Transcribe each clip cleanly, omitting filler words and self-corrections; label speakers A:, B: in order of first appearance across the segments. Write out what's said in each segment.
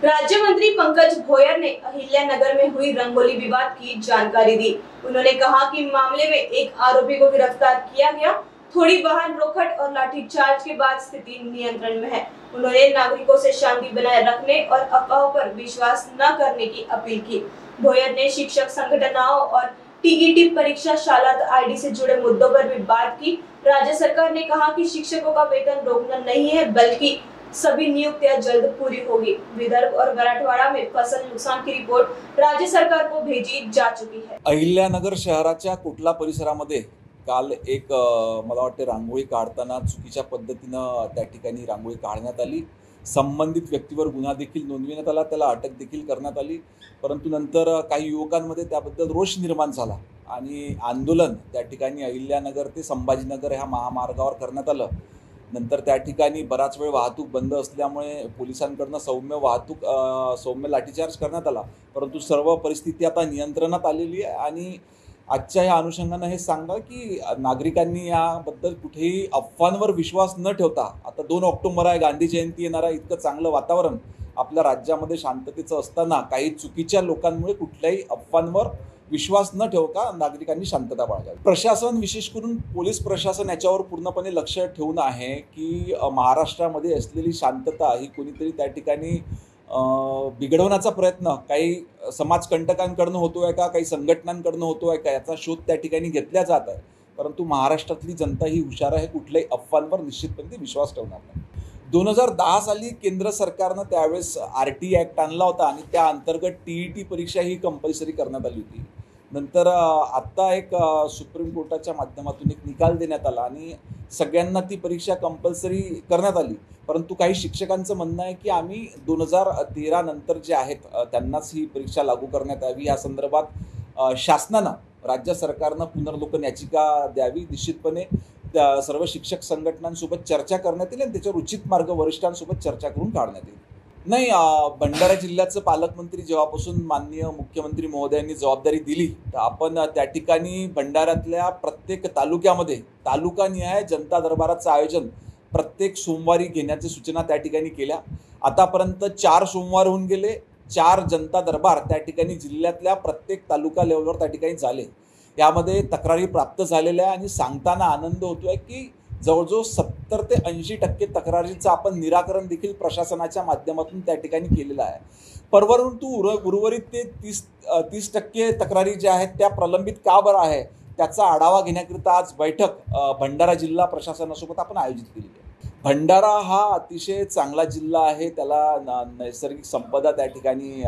A: राज्य मंत्री पंकज भोयर ने अहिल्यानगर में हुई रंगोली विवाद की जानकारी दी। उन्होंने कहा कि मामले में एक आरोपी को गिरफ्तार किया गया। थोड़ी वाहन रोकट और लाठीचार्ज के बाद स्थिति नियंत्रण में है। उन्होंने नागरिकों से शांति बनाए रखने और अफवाहों पर विश्वास न करने की अपील की। भोयर ने शिक्षक संगठनों और टीईटी परीक्षा शालार्थ आईडी से जुड़े मुद्दों पर भी बात की। राज्य सरकार ने कहा कि शिक्षकों का वेतन रोकना नहीं है, बल्कि सभी नियुक्तियां जल्द पूरी होगी। विदर्भ और मराठवाडा में फसल नुकसान की रिपोर्ट राज्य सरकार को भेजी जा चुकी है।
B: अहिल्यानगर शहराच्या कुठला परिसरामध्ये काल एक मला वाटते रांगोळी काढताना चुकीच्या पद्धतीनं त्या ठिकाणी रांगोळी काढण्यात आली। संबंधित व्यक्तीवर गुन्हा देखील नोंदविण्यात आला, त्याला अटक देखील करण्यात आली। परंतु नंतर काही युवकांमध्ये त्याबद्दल रोष निर्माण झाला आणि आंदोलन त्या ठिकाणी अहिल्यानगर ते संभाजीनगर ह्या महामार्गावर करण्यात आलं। नंतर त्या ठिकाणी बराच वेळ वाहतूक बंद असल्यामुळे पोलिसांकडून सौम्य लाठीचार्ज करण्यात आला। परंतु सर्व परिस्थिती आता नियंत्रणात आलेली आहे आणि आजच्या या अनुषंगाने हे सांगा की नागरिकांनी याबद्दल कुठेही अफवांवर विश्वास न ठेवता, आता 2 ऑक्टोबर आहे, गांधी जयंती येणार आहे, इतकं चांगलं वातावरण आपल्या राज्यामध्ये शांततेचं असताना काही चुकीच्या लोकांमुळे कुठल्याही अफवांवर विश्वास न ठेवता नागरिकांनी शांतता बाळगावी। प्रशासन, विशेष करून पोलीस प्रशासन याच्यावर पूर्णपणे लक्ष ठेवून आहे की महाराष्ट्रामध्ये असलेली शांतता ही कोणीतरी त्या ठिकाणी बिघडवण्याचा प्रयत्न काही समाजकंटकांकडून होतोय का, काही संघटनांकडून होतोय का, याचा शोध त्या ठिकाणी घेतला जात आहे। परंतु महाराष्ट्रातली जनता ही हुशार आहे, कुठल्याही अफवांवर निश्चितपणे विश्वास ठेवणार नाही। 2010 साली केंद्र सरकारनं त्यावेळेस RT ॲक्ट आणला होता आणि त्या अंतर्गत TET परीक्षा ही कंपल्सरी करण्यात आली होती। नंतर आत्ता एक सुप्रीम कोर्टाच्या माध्यमातून एक निकाल देण्यात आला आणि सगळ्यांना ती परीक्षा कंपल्सरी करण्यात आली। परंतु काही शिक्षकांचं म्हणणं आहे की आम्ही 2013 नंतर जे आहेत त्यांनाच ही परीक्षा लागू करण्यात यावी। या संदर्भात शासनानं, राज्य सरकारनं पुनर्लोकन याचिका द्यावी। निश्चितपणे त्या सर्व शिक्षक संघटनांसोबत चर्चा करण्यात येईल आणि त्याच्यावर उचित मार्ग वरिष्ठांसोबत चर्चा करून काढण्यात येईल। नाही, भंडारा जिल्ह्याचं पालकमंत्री जेव्हापासून माननीय मुख्यमंत्री महोदयांनी जबाबदारी दिली, तर आपण त्या ठिकाणी भंडाऱ्यातल्या प्रत्येक तालुक्यामध्ये तालुकानिहाय जनता दरबाराचं आयोजन प्रत्येक सोमवारी घेण्याची सूचना त्या ठिकाणी केल्या। आतापर्यंत 4 सोमवार होऊन गेले, 4 जनता दरबार त्या ठिकाणी जिल्ह्यातल्या प्रत्येक तालुका लेवलवर त्या ठिकाणी झाले। यामध्ये तक्रारी प्राप्त झालेल्या आणि सांगताना आनंद होतोय की जवळजवळ 70 ते 80% तक्रारींचं आपण निराकरण देखील प्रशासनाच्या माध्यमातून त्या ठिकाणी केलेलं आहे। परंतु उर्वरित ते 30% तक्रारी ज्या आहेत त्या प्रलंबित का बरं आहे, त्याचा आढावा घेण्याकरिता आज बैठक भंडारा जिल्हा प्रशासनासोबत आपण आयोजित केली आहे। भंडारा हा अतिशय चांगला जिल्हा आहे, त्याला नैसर्गिक संपदा त्या ठिकाणी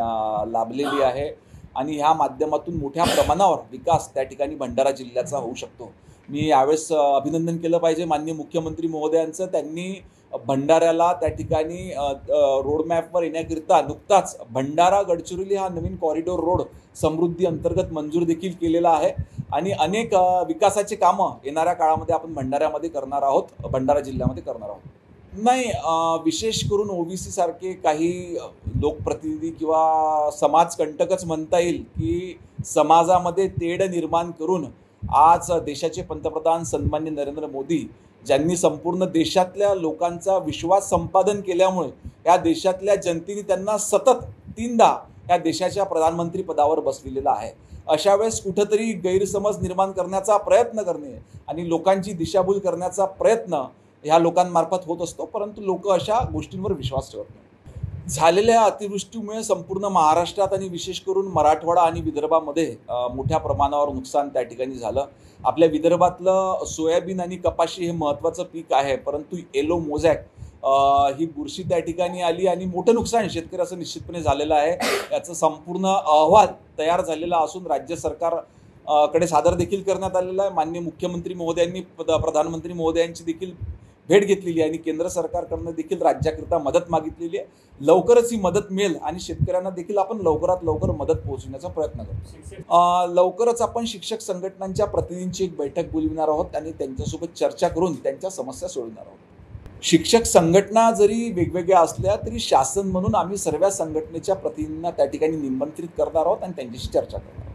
B: लाभलेली आहे आणि ह्या माध्यमातून मोठ्या प्रमाणावर विकास त्या ठिकाणी भंडारा जिल्ह्याचा होऊ शकतो। मी यावेळेस अभिनंदन केलं पाहिजे माननीय मुख्यमंत्री महोदयांचं। त्यांनी भंडाऱ्याला त्या ठिकाणी रोडमॅपवर येण्याकरिता नुकताच भंडारा गडचिरोली हा नवीन कॉरिडॉर रोड समृद्धी अंतर्गत मंजूर देखील केलेला आहे आणि अनेक विकासाचे कामं येणाऱ्या काळामध्ये आपण भंडाऱ्यामध्ये करणार आहोत, भंडारा जिल्ह्यामध्ये करणार आहोत। नाही, विशेष करून OBC सारखे काही लोकप्रतिनिधी किंवा समाजकंटकच म्हणता येईल की समाजामध्ये तेढ निर्माण करून आज देशाचे पंतप्रधान सन्माननीय नरेंद्र मोदी ज्यांनी संपूर्ण देशातल्या लोकांचा विश्वास संपादन केल्यामुळे या देशातल्या जनतेने त्यांना सतत 3दा या देशाच्या प्रधानमंत्री पदावर बसविलेला आहे। अशा वेळेस कुठेतरी गैरसमज निर्माण करण्याचा प्रयत्न करणे आणि लोकांची दिशाभूल करण्याचा प्रयत्न ह्या लोकांमार्फत होत असतो, परंतु लोक अशा गोष्टींवर विश्वास ठेवत नाही। झालेल्या अतिवृष्टीमुळे संपूर्ण महाराष्ट्रात आणि विशेष करून मराठवाडा आणि विदर्भामध्ये मोठ्या प्रमाणावर नुकसान त्या ठिकाणी झालं। आपल्या विदर्भातलं सोयाबीन आणि कपाशी हे महत्त्वाचं पीक आहे, परंतु येलो मोझॅक ही बुरशी त्या ठिकाणी आली आणि मोठं नुकसान शेतकऱ्याचं निश्चितपणे झालेलं आहे। याचं संपूर्ण अहवाल तयार झालेला असून राज्य सरकार कडे सादर देखील करण्यात आलेला आहे। माननीय मुख्यमंत्री महोदयांनी प्रधानमंत्री महोदयांची देखील भेट घेतलेली आहे आणि केंद्र सरकारकडून देखील राज्याकरिता मदत मागितलेली आहे। लवकरच ही मदत मिळेल आणि शेतकऱ्यांना देखील आपण लवकरात लवकर मदत पोहोचवण्याचा प्रयत्न करू। लवकरच आपण शिक्षक संघटनांच्या प्रतिनिधींची एक बैठक बोलविणार आहोत आणि त्यांच्यासोबत चर्चा करून त्यांच्या समस्या सोडवणार आहोत। शिक्षक संघटना जरी वेगवेगळ्या असल्या तरी शासन म्हणून आम्ही सर्व संघटनेच्या प्रतिनिधींना त्या ठिकाणी निमंत्रित करणार आहोत आणि त्यांच्याशी चर्चा करणार आहोत।